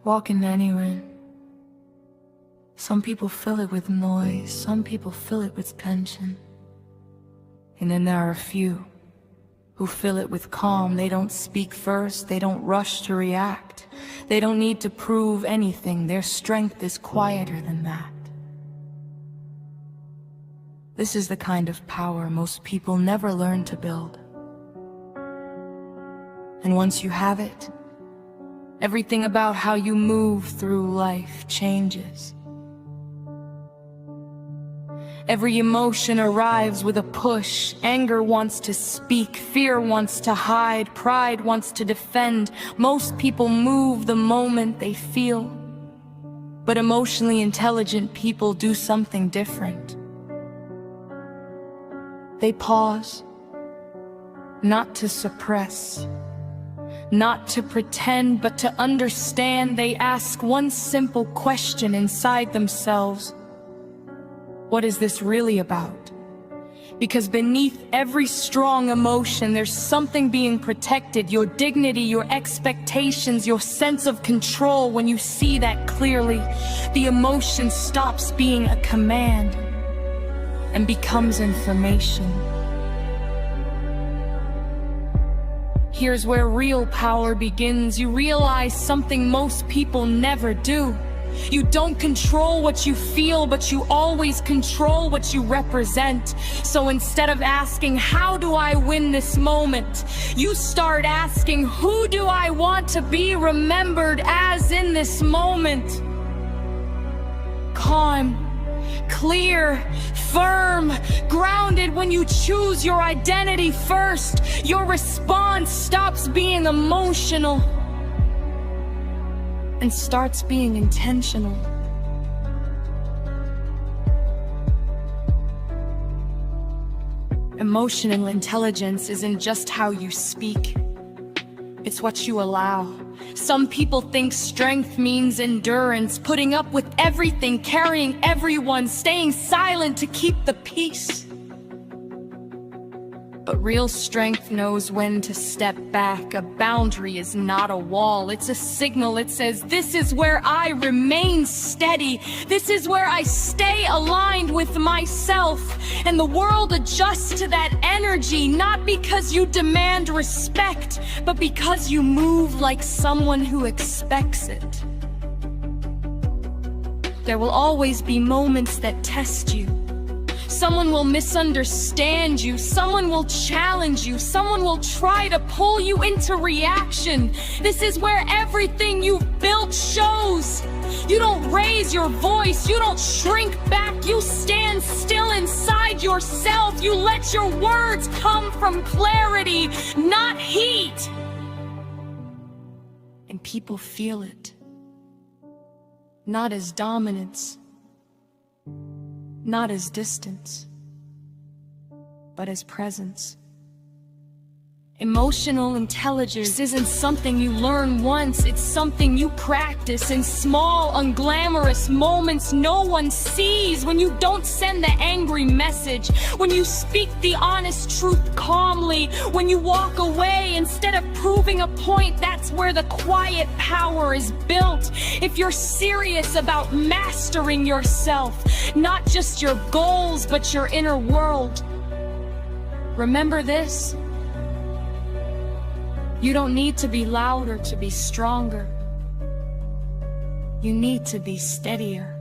Walking anywhere. Some people fill it with noise, some people fill it with tension. And then there are a few who fill it with calm. They don't speak first, they don't rush to react. They don't need to prove anything. Their strength is quieter than that. This is the kind of power most people never learn to build. And once you have it, everything about how you move through life changes. Every emotion arrives with a push. Anger wants to speak, fear wants to hide, pride wants to defend. Most people move the moment they feel. But emotionally intelligent people do something different. They pause, not to suppress, not to pretend, but to understand. They ask one simple question inside themselves: what is this really about? Because beneath every strong emotion, there's something being protected. Your dignity, your expectations, your sense of control. When you see that clearly, the emotion stops being a command and becomes information. Here's where real power begins. You realize something most people never do. You don't control what you feel, but you always control what you represent. So instead of asking, how do I win this moment? You start asking, who do I want to be remembered as in this moment? Calm, clear, firm, grounded. When you choose your identity first, your response stops being emotional and starts being intentional. Emotional intelligence isn't just how you speak, it's what you allow. Some people think strength means endurance, putting up with everything, carrying everyone, staying silent to keep the peace. But real strength knows when to step back. A boundary is not a wall, it's a signal. It says, this is where I remain steady. This is where I stay aligned with myself. And the world adjusts to that energy, not because you demand respect, but because you move like someone who expects it. There will always be moments that test you. Someone will misunderstand you, someone will challenge you, someone will try to pull you into reaction. This is where everything you've built shows. You don't raise your voice, you don't shrink back, you stand still inside yourself. You let your words come from clarity, not heat. And people feel it. Not as dominance, not as distance, but as presence. Emotional intelligence isn't something you learn once, it's something you practice in small, unglamorous moments no one sees. When you don't send the angry message, when you speak the honest truth calmly, when you walk away instead of proving a point, that's where the quiet power is built. If you're serious about mastering yourself, not just your goals, but your inner world, remember this: you don't need to be louder to be stronger. You need to be steadier.